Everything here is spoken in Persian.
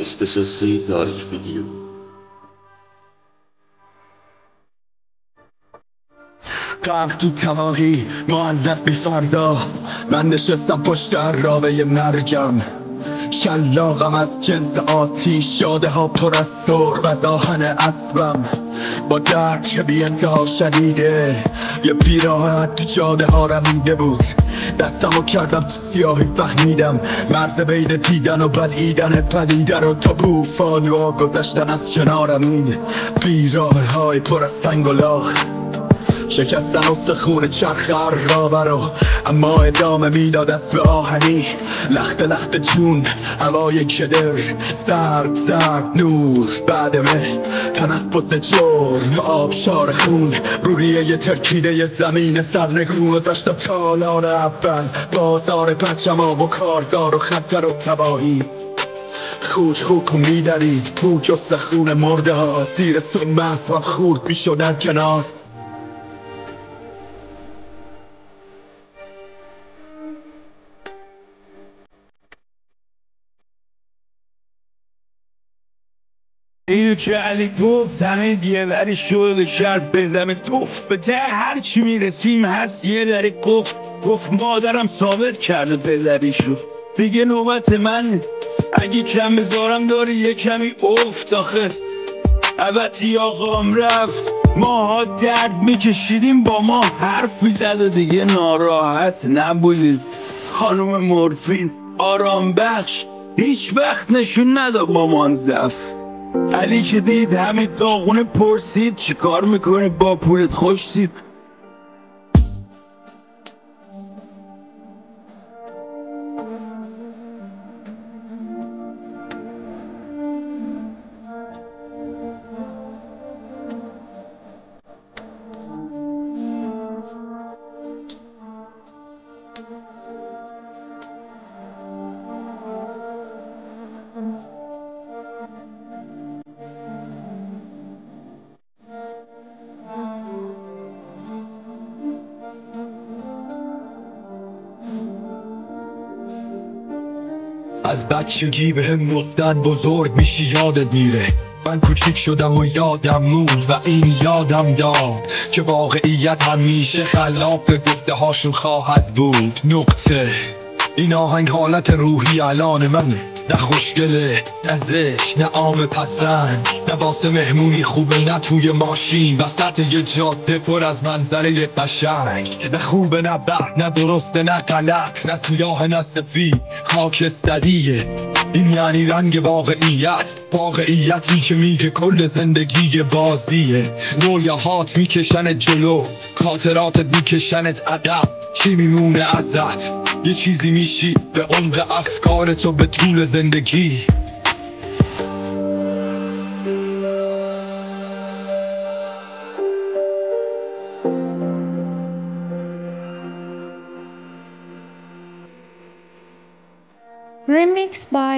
This is C. Darich Video. غرق تو تماهی معلق بی فردا، من نشستم پشت عرابه مرگم. شلاقم از جنس آتیش، شاده ها پر از سرب از آهن اسبم. با درد که بی انتها شدیده، یه پیراهن تو جاده ها رمیده بود. دستمو کردم تو سیاهی، فهمیدم مرز بین دیدن و بلعیدن پدیده رو. تا بوفالوها گذشتن از کنارم، این بیراه های پر از سنگ و لاخ شکستن استخون چرخ عرابه رو، اما ادامه میداد اسب آهنی. لخت لخت جون، هوای کدر، سرد سرد نور بعد مه، تنفس جرم، آبشار خون، روریه ترکیده زمین سرنگون. گذشتم تالار اول، بازار پرچما و کاردار و خطر و تباهی. کوچ خوک میدرید پوچ و سخون مرده ها، زیر سم اسبم خورد میشد در کنار. اینو که علی گفت همه یه وری شد شرط بزنه توف. به ته هرچی میرسیم هست یه دری گفت مادرم ثابت کرده پدری شد. دیگه نوبت من، اگه کم بذارم داری یه کمی افت. آخه البته آقام رفت، ماها درد میکشیدیم، با ما حرف میزد و دیگه ناراحت نبودید. خانم مورفین آرام بخش هیچ وقت نشون نداد مامان ضعف. علی که دید همین داغونه پرسید چی کار میکنه با پولت خوش دید. از بچگی بهم گفتن بزرگ میشی یادت میره. من کوچیک شدم و یادم موند و این یادم داد که واقعیت همیشه خلاف گفته هاشون خواهد بود. نقطه. این آهنگ حالت روحی الان منه، نه خوشگله نه زشت نه عام پسند، نه واسه مهمونی خوبه نه توی ماشین وسط یه جاده پر از منظره قشنگ. نه خوبه نه بد نه درسته نه غلط، نه سیاه نه سفید، خاکستریه. این یعنی رنگ واقعیتی که میگه کل زندگی بازیه. رویاهات میکشنت جلو، خاطراتت میکشنت عقب. چی میمونه ازت؟ یه چیزی میشی به عمق افکارتو به طول زندگی. Remixed by